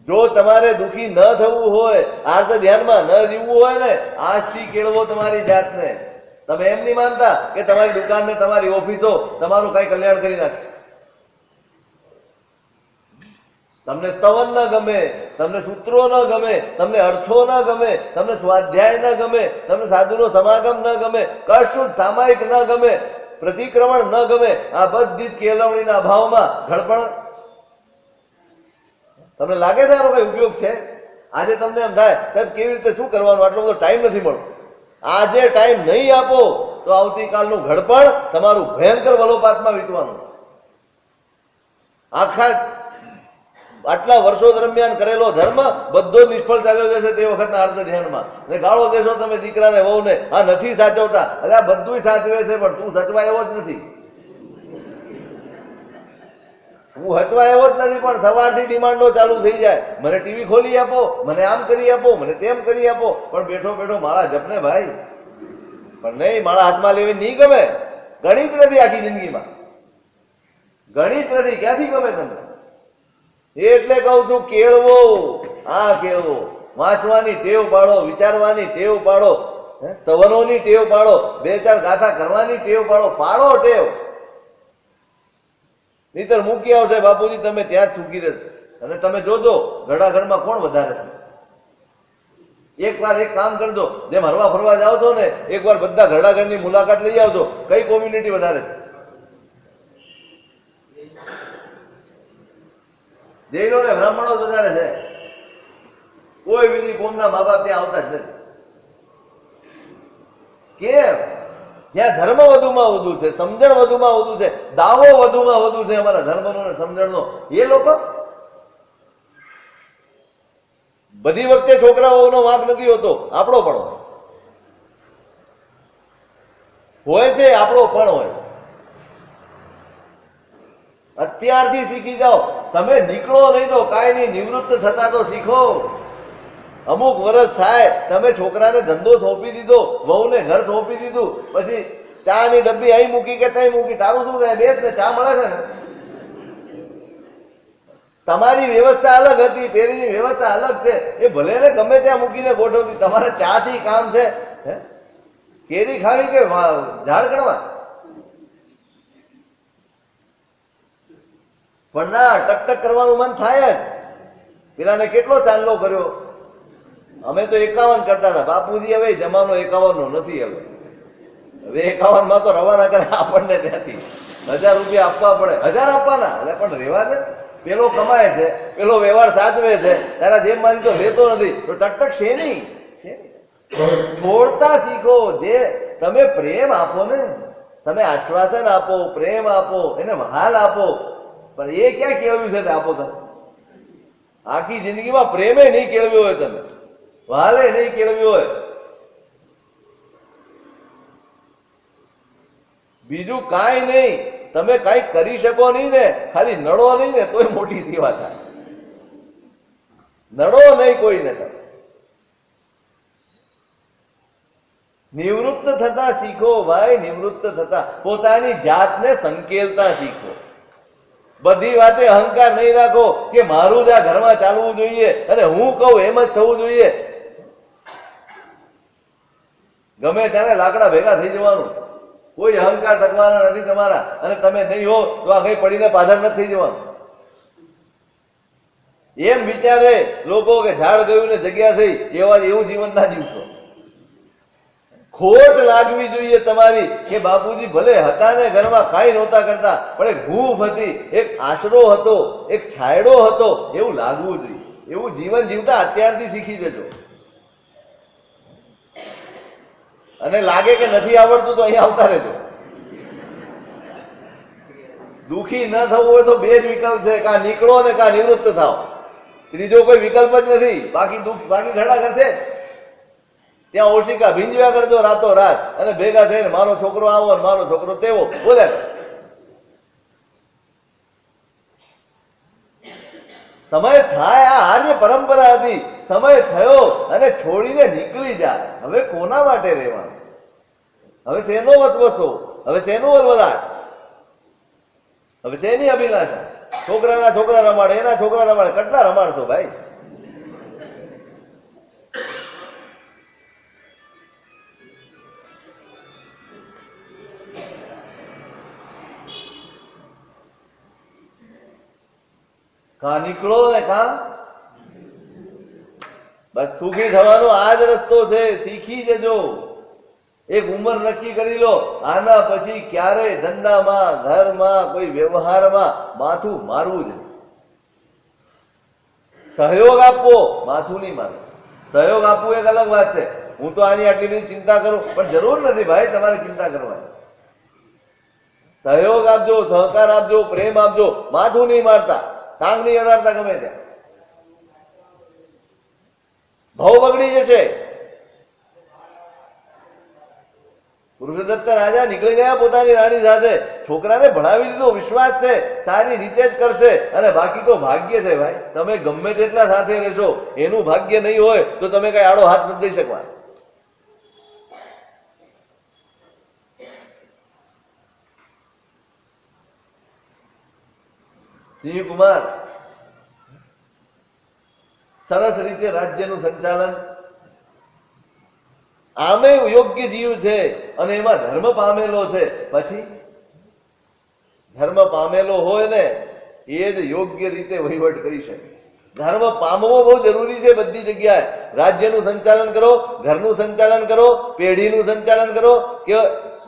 જો તમારે દુઃખી ન થવું હોય, આર્ત ધ્યાનમાં ન જીવવું હોય ને, આજથી કેળવો તમારી જાતને. તમે એમ નહીં માનતા કે તમારી દુકાન ને તમારી ઓફિસો તમારું કઈ કલ્યાણ કરી નાખશે. તમને સ્તવન ન ગમે, તમને સૂત્રો ન ગમે, તમને અર્થો ન ગમે, તમને સ્વાધ્યાય ન ગમે, તમને સાધુનો સમાગમ ન ગમે, કશું સામાયિક ન ગમે, પ્રતિક્રમણ ન ગમે, આ બધી જ કેળવણીના અભાવમાં ઘડપણ. તમને લાગે છે આનો કઈ ઉપયોગ છે? આજે તમને એમ થાય સાહેબ કેવી રીતે શું કરવાનું, આટલો બધો ટાઈમ નથી મળતો. આજે ટાઈમ નહીં આપો તો આવતીકાલનું ઘડપણ તમારું ભયંકર વલોપાતમાં વીતવાનું છે. આખા આટલા વર્ષો દરમિયાન કરેલો ધર્મ બધો નિષ્ફળ ચાલ્યો જશે તે વખતના અર્થ ધ્યાનમાં. ને ગાળો દેશો તમે દીકરાને વહુને, આ નથી સાચવતા. એટલે આ બધું સાચવે છે પણ તું સચવા એવો જ નથી. હું હચવા એવો જ નથી પણ સવારથી ડિમાન્ડો ચાલુ થઈ જાય. મને ટીવી ખોલી આપો, મને આમ કરી આપો, મને તેમ કરી આપો. પણ બેઠો બેઠો માળા જપને ભાઈ. પણ નહીં, માળા હાથમાં લેવી નહીં ગમે. ગણિત નથી આખી જિંદગીમાં, ગણિત નથી. ક્યાંથી ગમે તમને? એટલે કહું છું કેળવો, આ કેળવો. વાંચવાની ટેવ પાડો, વિચારવાની ટેવ પાડો. સવનોની ટેવ પાડો, 2-4 ગાથા કરવાની ટેવ પાડો, પાડો ટેવ. નહીતર મૂકી આવશે બાપુજી, તમે ત્યાં જ ચૂકી રહેશે. અને તમે જોજો ઘડાઘડમાં કોણ વધારે છે. એકવાર એક કામ કરજો, જેમ હરવા ફરવા જાઓ છો ને, એકવાર બધા ઘડાઘડની મુલાકાત લઈ આવજો. કઈ કોમ્યુનિટી વધારે છે? જૈનો ને બ્રાહ્મણો વધારે છે. કોઈ બીજી કોમના મા બાપ ત્યાં આવતા જ નથી. કેમ? ત્યાં ધર્મ વધુમાં વધુ છે, સમજણ વધુમાં વધુ છે, દાવો વધુમાં વધુ છે અમારા ધર્મનો ને સમજણનો. એ લોકો બધી વખતે છોકરાઓનો વાંક નથી હોતો, આપણો પણ હોય છે, આપણો પણ હોય. અત્યારથી શીખી જાઓ. તમે નીકળો નહીં તો કાંઈ નહીં, નિવૃત્ત થતા તો શીખો. અમુક વર્ષ થાય, તમે છોકરાને ધંધો સોંપી દીધો, વહુને ઘર સોંપી દીધું, પછી ચા ની ડબ્બી અહીં મૂકી કે ત્યાં મૂકી, તારું શું થાય? બે જ ને ચા મળે છે ને. તમારી વ્યવસ્થા અલગ હતી, પેલીની વ્યવસ્થા અલગ છે. એ ભલે ને ગમે ત્યાં મૂકીને ગોઠવતી, તમારે ચા થી કામ છે? કેરી ખાવી કે ઝાડ ગણવા? પણ ના, ટકટક કરવાનું મન થાય જ. પેલાને કેટલો ચાંદલો કર્યો. અમે તો 51 કરતા હતા બાપુજી. હવે જમાનો 51 નો નથી. હવે 51 માં તો રવાના કરે આપણને ત્યાંથી. 1000 રૂપિયા આપવા પડે. 1000 આપવાના, એટલે પણ રેવા દે. પેલો કમાય છે, પેલો વ્યવહાર સાચવે છે, તારા જેબમાંથી તો લેતો નથી, તો ટકટક છે નહીં. છોડતા શીખો. જે તમે પ્રેમ આપો ને, તમે આશ્વાસન આપો, પ્રેમ આપો, એને વહાલ આપો, પણ એ ક્યાં કેળવ્યું છે? આપો તમે આખી જિંદગીમાં પ્રેમે નહીં કેળવ્યો હોય, તમે વહાલે નહીં કેળવ્યો હોય. બીજું કાંઈ નહીં. તમે કાંઈ કરી શકો નહીં ને, ખાલી નડો નહીં ને તોય મોટી સેવા થાય. નડો નહીં કોઈને. તમે નિવૃત્ત થતા શીખો ભાઈ, નિવૃત્ત થતા. પોતાની જાતને સંકેલતા શીખો. બધી વાતે અહંકાર નહીં રાખો કે મારું જ આ ઘરમાં ચાલવું જોઈએ અને હું કહું એમ જ થવું જોઈએ. ગમે ત્યારે લાકડા ભેગા થઈ જવાનું. કોઈ અહંકાર ટકવાના નથી તમારા. અને તમે નહીં હો તો આ કઈ પડીને પાછળ નથી થઈ જવાનું. એમ વિચારે લોકો કે ઝાડ ગયું ને જગ્યા થઈ, એવું જીવન ના જીવશો. ખોટ લાગવી જોઈએ તમારી કે બાપુજી ભલે હતા ને ઘરમાં કાંઈ નહોતા કરતા, પણ એક હૂંફ હતી, એક આશરો હતો, એક છાયડો હતો, એવું લાગવું જોઈએ. એવું જીવન જીવતા અત્યારથી શીખી જજો. અને લાગે કે નથી આવડતું તો અહીંયા આવતા રહેજો. દુઃખી ન થવું હોય તો બે જ વિકલ્પ છે, કાં નીકળો ને કાં નિવૃત્ત થાવ. ત્રીજો કોઈ વિકલ્પ જ નથી. બાકી ઘડા કરશે. ત્યાં ઓશિકા ભીંજવ્યા કરજો રાતો રાત, અને ભેગા થઈને મારો છોકરો આવો ને મારો છોકરો તેવો બોલ્યા. સમય થાય, આ આર્ય પરંપરા હતી. સમય થયો અને છોડીને નીકળી જાય. હવે કોના માટે રહેવાનું? હવે શેનો વસવસો? હવે શેનું વલવલાટ? હવે શેની અભિલાષા? છોકરા રમાડે, એના છોકરા રમાડે. કેટલા રમાડશો ભાઈ? કા નીકળો ને કા બસ સુખી થવાનો આ જ રસ્તો છે. શીખી જજો. એક ઉંમર નક્કી કરી લો, આના પછી ક્યારેય ધંધામાં, ઘરમાં, કોઈ વ્યવહારમાં માથું મારવું જ નહીં. સહયોગ આપવો, માથું નહીં મારવું. સહયોગ આપવું એક અલગ વાત છે. હું તો આની આટલી બધી ચિંતા કરું, પણ જરૂર નથી ભાઈ તમારે ચિંતા કરવાની. સહયોગ આપજો, સહકાર આપજો, પ્રેમ આપજો, માથું નહીં મારતા, ટાંગ નહીં અડાડતા ગમે ત્યાં. ભાવ બગડી જશે. પુરુષદત્ત રાજા નીકળી ગયા પોતાની રાણી સાથે. છોકરાને ભણાવી દીધો, વિશ્વાસ છે સારી રીતે જ કરશે. અને બાકી તો ભાગ્ય છે ભાઈ. તમે ગમે તેટલા સાથે રહેશો, એનું ભાગ્ય નહીં હોય તો તમે કઈ આડો હાથ નથી દઈ શકવા. સિંહકુમાર સરસ રીતે રાજ્યનું સંચાલન આમે યોગ્ય જીવ છે અને એમાં ધર્મ પામેલો છે, પછી ધર્મ પામેલો હોય ને એ જ યોગ્ય રીતે વહીવટ કરી શકે. ધર્મ પામવો બહુ જરૂરી છે બધી જગ્યાએ. રાજ્યનું સંચાલન કરો, ઘરનું સંચાલન કરો, પેઢીનું સંચાલન કરો કે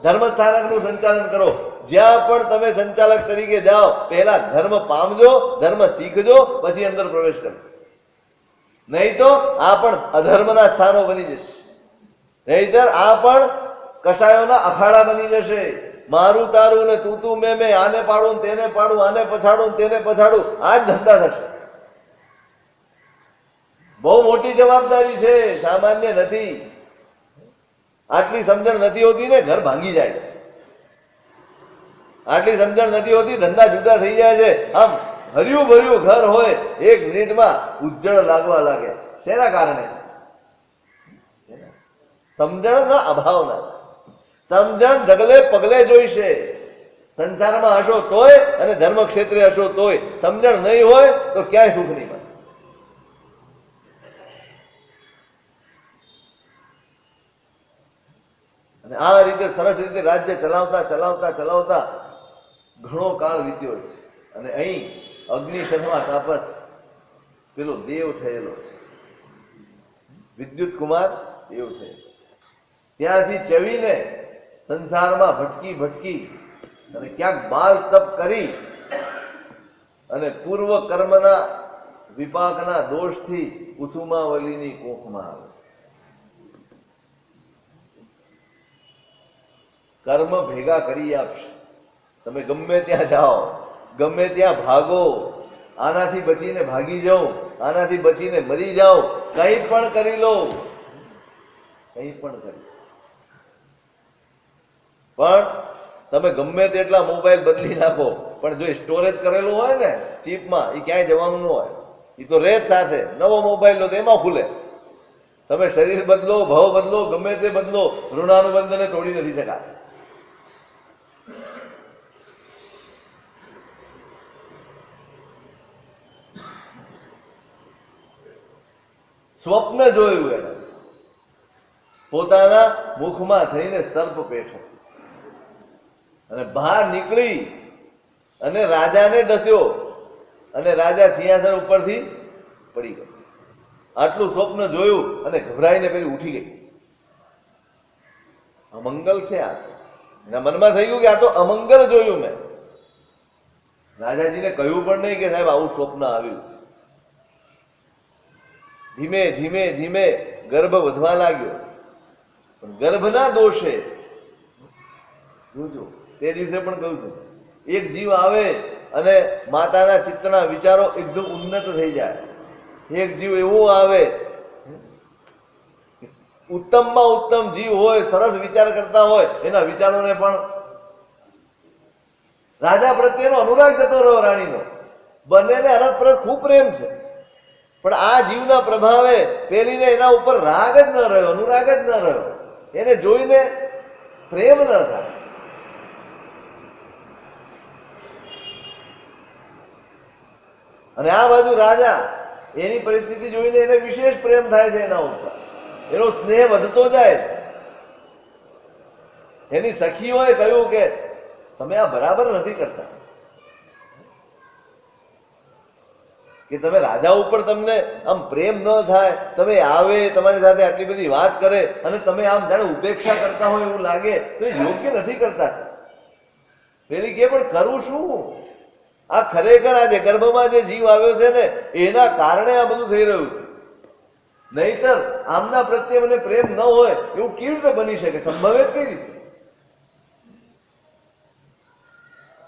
ધર્મસ્થાનકનું સંચાલન કરો, જ્યાં પણ તમે સંચાલક તરીકે જાઓ પહેલા ધર્મ પામજો, ધર્મ શીખજો, પછી અંદર પ્રવેશ કરજો. નહીં તો આ પણ અધર્મના સ્થાનો બની જશે. નહીતર આ પણ કસાયોના અખાડા બની જશે. મારું તારું ને તું તું મેં આને પાડું તેને પાડું, આને પછાડું તેને પછાડું, આ જ ધંધા થશે. બહુ મોટી જવાબદારી છે, સામાન્ય નથી. આટલી સમજણ નથી હોતી ને ઘર ભાંગી જાય. આટલી સમજણ નથી હોતી, ધંધા જુદા થઈ જાય છે. આમ હર્યું ભર્યું ઘર હોય, એક મિનિટમાં ઉજ્જળ લાગવા લાગે. શેના કારણે? સમજણના અભાવના. સમજણ ડગલે પગલે જોઈશે. સંસારમાં હશો તોય અને ધર્મ ક્ષેત્રે હશો તોય. સમજણ નહીં હોય તો ક્યાંય સુખ નહીં મળે. અને આ રીતે સરસ રીતે રાજ્ય ચલાવતા ચલાવતા ચલાવતા ઘણો કાળ વીત્યો છે. અને અહીં અગ્નિશર્મા તાપસ પેલો દેવ થયેલો છે, વિદ્યુત કુમાર દેવ થયેલો. ત્યાંથી ચવીને સંસારમાં ભટકી ભટકી અને ક્યાંક બાલ તપ કરી અને પૂર્વ કર્મના વિપાકના દોષથી કુસુમાવલીની કોખમાં આવે. કર્મ ભેગા કરી આપશે. તમે ગમે ત્યાં જાઓ, ગમે ત્યાં ભાગો, આનાથી બચીને ભાગી જાઓ, આનાથી બચીને મરી જાઓ, કંઈ પણ કરી લો, કંઈ પણ કરી. પણ તમે ગમે તેટલા મોબાઈલ બદલી નાખો, પણ જો સ્ટોરેજ કરેલું હોય ને ચીપમાં, એ ક્યાંય જવાનું ન હોય. એ તો રેત સાથે નવો મોબાઈલ લો તો એમાં ખુલે. તમે શરીર બદલો, ભાવ બદલો, ગમે તે બદલો, ઋણાનુબંધને તોડી નથી શકાય. સ્વપ્ન જોયું એને, પોતાના મુખમાં થઈને સર્પ પેઠો અને બહાર નીકળી અને રાજાને ડસ્યો અને રાજા સિંહાસન ઉપરથી પડી ગયો. આટલું સ્વપ્ન જોયું અને ગભરાઈને પેલી ઉઠી ગઈ. અમંગલ છે આ. એના મનમાં થઈ ગયું કે આ તો અમંગલ જોયું મેં. રાજાજીને કહ્યું પણ નહીં કે સાહેબ આવું સ્વપ્ન આવ્યું. ધીમે ધીમે ધીમે ગર્ભ વધવા લાગ્યો. પણ ગર્ભના દોષે જોજો, તે દિવસે પણ કહ્યું છે, એક જીવ આવે અને માતાના ચિત્તના વિચારો એકદમ ઉન્નત થઈ જાય. એક જીવ એવો આવે, ઉત્તમમાં ઉત્તમ જીવ હોય, સરસ વિચાર કરતા હોય, એના વિચારોને પણ રાજા પ્રત્યેનો અનુરાગ જતો રહ્યો, રાણીનો. બંનેને અરસ પરસ ખૂબ પ્રેમ છે, પણ આ જીવના પ્રભાવે પેલીને એના ઉપર રાગ જ ન રહ્યો, અનુરાગ જ ન રહ્યો. એને જોઈને પ્રેમ ન થાય. અને આ બાજુ રાજા, એની પરિસ્થિતિ જોઈને એને વિશેષ પ્રેમ થાય છે એના ઉપર. એનો સ્નેહ વધતો જાય. એની સખીઓએ કહ્યું કે તમે આ બરાબર નથી કરતા, કે તમે રાજા ઉપર તમને આમ પ્રેમ ન થાય, તમે આવે તમારી સાથે આટલી બધી વાત કરે અને તમે આમ જાણે ઉપેક્ષા કરતા હોય એવું લાગે, તો એ યોગ્ય નથી કરતા. પેલી કે પણ કરું શું? આ ખરેખર આ જે ગર્ભમાં જે જીવ આવ્યો છે ને એના કારણે આ બધું થઈ રહ્યું છે. નહીતર આમના પ્રત્યે મને પ્રેમ ન હોય એવું કેવી રીતે બની શકે? સંભવે જ કઈ રીતે?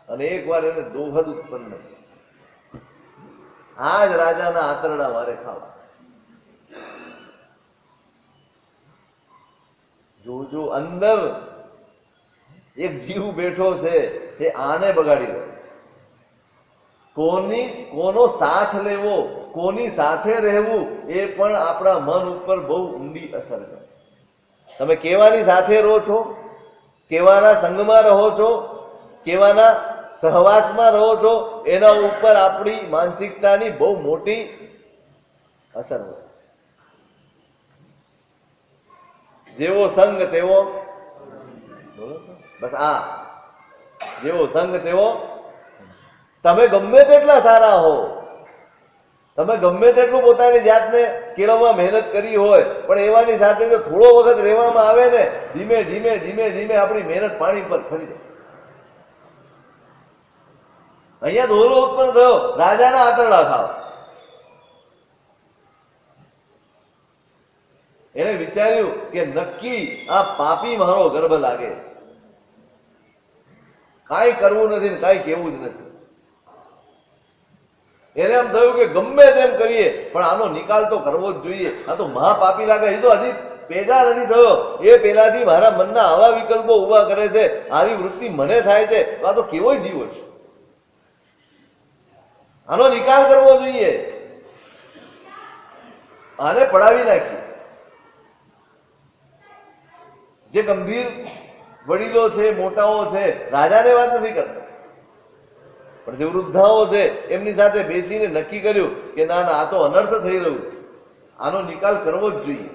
અને એક વાર એને દોહદ ઉત્પન્ન, આ જ રાજાના આંતરડા મારે ખાવા. જોજો, અંદર એક જીવ બેઠો છે, એ આને બગાડી રહ્યો. કોનો સાથ લેવો, કોની સાથે રહેવું, એ પણ આપણા મન ઉપર બહુ ઊંડી અસર કરે. તમે કેવાની સાથે રહો છો, કેવાના સંગમાં રહો છો, કેવાના સહવાસમાં રહો છો, એના ઉપર આપણી માનસિકતાની બહુ મોટી અસર હોય. જેવો સંગ તેવો, બસ આ જેવો સંગ તેવો. તમે ગમે તેટલા સારા હો, તમે ગમે તેટલું પોતાની જાતને કેળવવા મહેનત કરી હોય, પણ એવાની સાથે જો થોડો વખત રહેવામાં આવે ને, ધીમે ધીમે ધીમે ધીમે આપણી મહેનત પાણી પર ફરી જાય. અહીંયા દોરો ઉત્પન્ન થયો, રાજાના આતરડા ખાવ. એને વિચાર્યું કે નક્કી આ પાપી મારો ગર્ભ લાગે, કાંઈ કરવું નથી ને કાંઈ કેવું જ નથી. એને એમ થયું કે ગમે તેમ કરીએ પણ આનો નિકાલ તો કરવો જ જોઈએ. આ તો મહાપાપી લાગે, એ તો હજી પેદા નથી થયો, એ પેલાથી મારા મનના આવા વિકલ્પો ઉભા કરે છે, આવી વૃત્તિ મને થાય છે, તો આ તો કેવો જીવ છે, આનો નિકાલ કરવો જોઈએ, આને પડાવી નાખી. જે ગંભીર વડીલો છે, મોટાઓ છે, રાજાને વાત નથી કરતા, પણ જે વૃદ્ધાઓ છે એમની સાથે બેસીને નક્કી કર્યું કે ના ના, આ તો અનર્થ થઈ રહ્યું છે, આનો નિકાલ કરવો જ જોઈએ.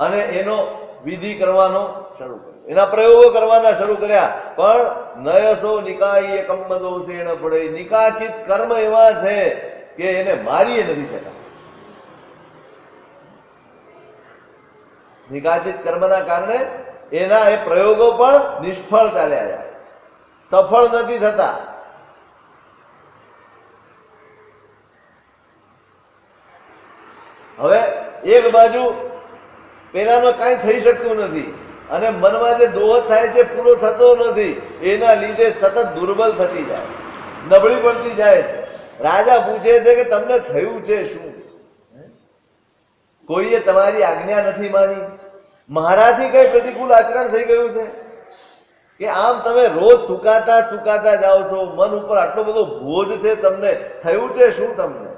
અને એનો વિધિ કરવાનો શરૂ કર્યો, એના પ્રયોગો કરવાના શરૂ કર્યા. પણ નયસો નિકાય કમ્મદો છે ન પડે. નિકાચિત કર્મ એવા છે કે એને મારી નથી શકાય. નિકાચિત કર્મના કારણે એના એ પ્રયોગો પણ નિષ્ફળ ચાલ્યા જાય, સફળ નથી થતા. હવે એક બાજુ પેલાનો કાંઈ થઈ શકતું નથી અને મનમાં જે દોહત થાય છે પૂરો થતો નથી, એના લીધે સતત દુર્બલ થતી જાય, નબળી પડતી જાય છે. રાજા પૂછે છે કે તમને થયું છે શું? કોઈએ તમારી આજ્ઞા નથી માની? મારાથી કઈ પ્રતિકૂળ આચરણ થઈ ગયું છે કે આમ તમે રોજ સુકાતા સુકાતા જાઓ છો? મન ઉપર આટલો બધો બોજ છે, તમને થયું છે શું? તમને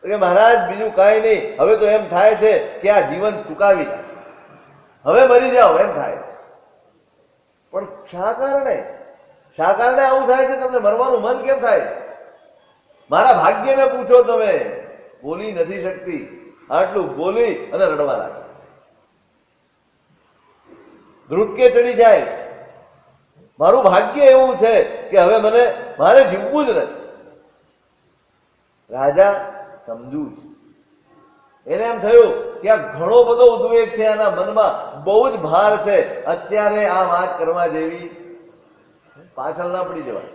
કે મહારાજ બીજું કાંઈ નહીં, હવે તો એમ થાય છે કે આ જીવન ચૂકાવી જાય, હવે મરી જાઓ એમ થાય. પણ શા કારણે આવું થાય છે? તમને મરવાનું મન કેમ થાય? મારા ભાગ્યને પૂછો તમે. બોલી નથી શકતી, આટલું બોલી અને રડવા લાગે, ધ્રુતકે ચડી જાય. મારું ભાગ્ય એવું છે કે હવે મારે જીવવું જ નથી. રાજા સમજુ છે, એને એમ થયું કે આ ઘણો બધો ઉદ્વેગ છે, આના મનમાં બહુ જ ભાર છે, અત્યારે આ વાત કરવા જેવી પાછળ ના પડી જવાય.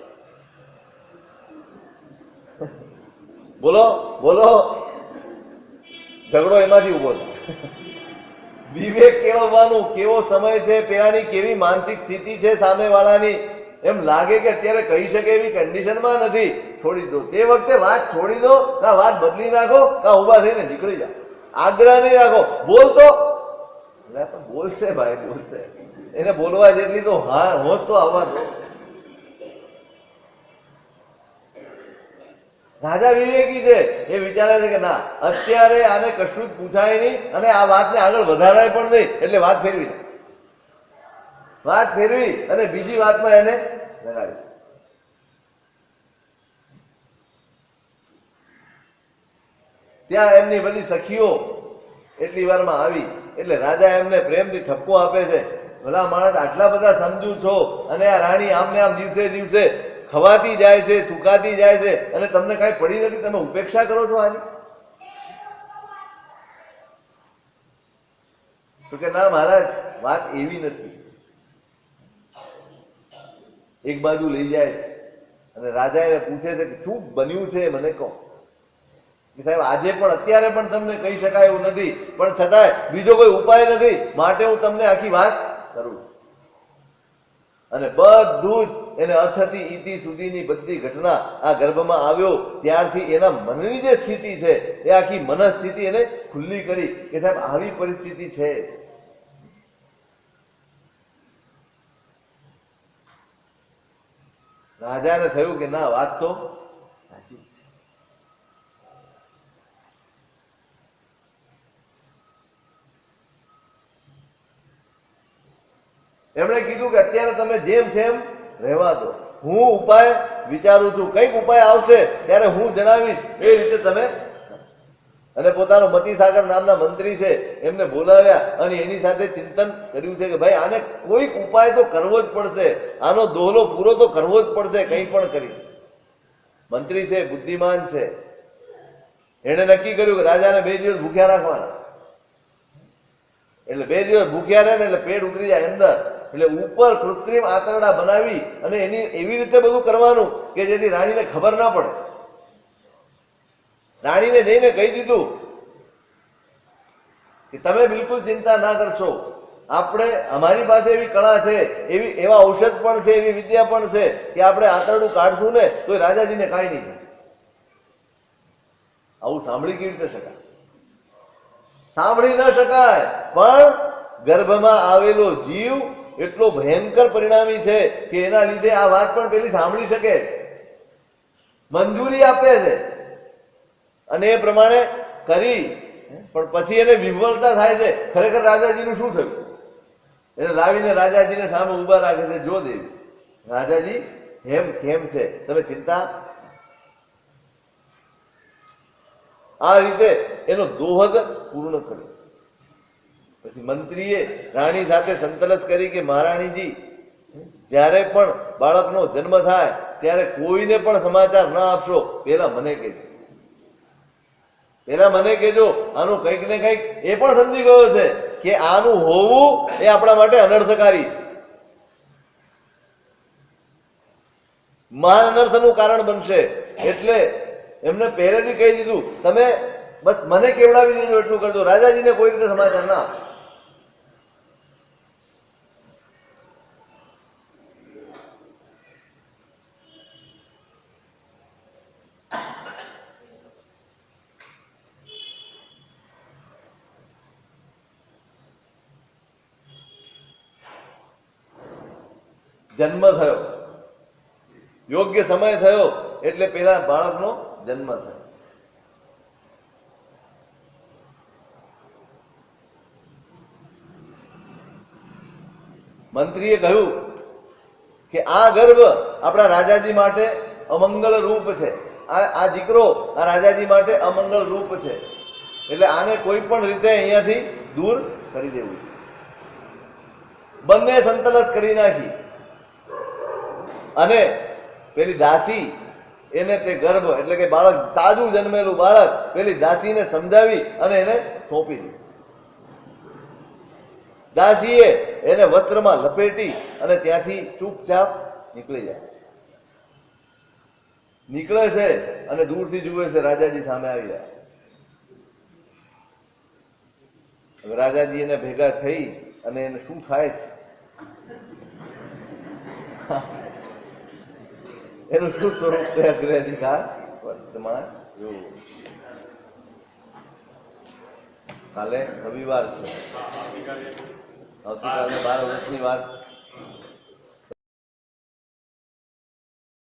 બોલો બોલો, ઝઘડો એમાંથી ઉભો થાય. વિવેક કેળવવાનું કેવો સમય છે, પેલાની કેવી માનસિક સ્થિતિ છે સામેવાળાની, એમ લાગે કે અત્યારે કહી શકે એવી કન્ડિશનમાં નથી. છોડી દો, તે વખતે વાત છોડી દો, કા વાત બદલી નાખો, કા ઉભા થઈને નીકળી જાઓ. આગ્રહ નહીં રાખો, બોલતો પણ બોલશે ભાઈ, બોલશે. એને બોલવા જેટલી તો હોશ તો આવવા દો. રાજા વિવેકી છે, એ વિચારે છે કે ના, અત્યારે આને કશું જ પૂછાય નહીં અને આ વાતને આગળ વધારાય પણ નહીં, એટલે વાત ફેરવી અને બીજી વાતમાં એને લગાડી. ત્યાં એમની બધી સખીઓ એટલી વારમાં આવી, એટલે રાજા એમને પ્રેમથી ઠપકો આપે છે, ભલા માણસ આટલા બધા સમજુ છો અને આ રાણી આમને આમ દિવસે દિવસે ખવાતી જાય છે, સુકાતી જાય છે અને તમને કાંઈ પડી નથી, તમે ઉપેક્ષા કરો છો આની? તો કે ના મહારાજ, વાત એવી નથી. એક બાજુ લઈ જાય છે અને રાજા એને પૂછે છે કે શું બન્યું છે મને કહો. સાહેબ આજે પણ અત્યારે પણ તમને કહી શકાય એવું નથી, પણ છતાંય બીજો કોઈ ઉપાય નથી, માટે હું તમને આખી વાત કરું. અને બધું જ એને અથથી ઈતિ સુધીની બધી ઘટના આ ગર્ભમાં આવ્યો ત્યારથી એના મનની જે સ્થિતિ છે એ આખી મનસ્થિતિ એને ખુલ્લી કરી કે સાહેબ આવી પરિસ્થિતિ છે. રાજાને થયું કે ના, વાત તો સાચી. એમણે કીધું કે અત્યારે તમે જેમ છે એમ રહેવા દો, હું ઉપાય વિચારું છું, કઈક ઉપાય આવશે ત્યારે હું જણાવીશ, એ રીતે તમે. અને પોતાનો મતિસાગર નામના મંત્રી છે એમને બોલાવ્યા અને એની સાથે ચિંતન કર્યું છે કે ભાઈ આને કોઈક ઉપાય તો કરવો જ પડશે, આનો દોહલો પૂરો તો કરવો જ પડશે કંઈ પણ કરી. મંત્રી છે, બુદ્ધિમાન છે, એને નક્કી કર્યું કે રાજાને 2 દિવસ ભૂખ્યા રાખવાના. એટલે 2 દિવસ ભૂખ્યા રહે ને એટલે પેટ ઉતરી જાય અંદર, એટલે ઉપર કૃત્રિમ આંતરડા બનાવી અને એની એવી રીતે બધું કરવાનું કે જેથી રાણીને ખબર ના પડે. રાણીને જઈને કહી દીધું કે તમે બિલકુલ ચિંતા ના કરશો, આપણે અમારી પાસે એવી કળા છે, એવા ઔષધ પણ છે, એવી વિદ્યા પણ છે કે આપણે આંતરડું કાઢશું ને તો રાજાજીને કાંઈ નહીં થાય. આવું સાંભળી કેવી રીતે શકાય? સાંભળી ન શકાય. પણ ગર્ભમાં આવેલો જીવ એટલો ભયંકર પરિણામી છે કે એના લીધે આ વાત પણ પેલી સાંભળી શકે, મંજૂરી આપે છે અને એ પ્રમાણે કરી. પણ પછી એને વિહ્વળતા થાય છે, ખરેખર રાજાજીનું શું થયું? એને લાવીને રાજાજીને સામે ઉભા રાખે છે, જો દેવી રાજાજી કેમ છે, તમે ચિંતા. આ રીતે એનો દોહદ પૂર્ણ કર્યો. પછી મંત્રીએ રાણી સાથે સંતલસ કરી કે મહારાણીજી, જ્યારે પણ બાળકનો જન્મ થાય ત્યારે કોઈને પણ સમાચાર ના આપશો, પેલા મને કહેજો. આનું કંઈક ને કંઈક એ પણ સમજી ગયો છે કે આનું હોવું એ આપણા માટે અનર્થકારી, મહાન અનર્થનું કારણ બનશે. એટલે એમને પહેલેથી કહી દીધું, તમે બસ મને કેવડાવી દીધું એટલું કરજો, રાજાજીને કોઈ રીતે સમાચાર ના આપો. જન્મ થયો, યોગ્ય સમય થયો એટલે પેલા બાળકનો જન્મ થયો. મંત્રીએ કહ્યું કે આ ગર્ભ આપણા રાજાજી માટે અમંગળ રૂપ છે, આ દીકરો આ રાજાજી માટે અમંગળ રૂપ છે, એટલે આને કોઈ પણ રીતે અહીંયાથી દૂર કરી દેવું. બંને સંતલસ કરી નાખી અને પેલી દાસી એને તે ગર્ભ એટલે કે બાળક, તાજું જન્મેલું બાળક પેલી દાસીને સમજાવી અને એને સોંપી દીધું. દાસીએ એને વસ્ત્રમાં લપેટી અને ત્યાંથી ચૂપચાપ નીકળી જાય. નીકળે છે અને દૂરથી જુએ છે રાજાજી સામે આવી રહ્યા. હવે રાજાજી એને ભેગા થઈ અને એને શું થાય છે, એનું શું સ્વરૂપ છે અગ્રધિકાર વર્તમાન જોવું. કાલે રવિવાર છે, આવતીકાલે 12 વર્ષની વાત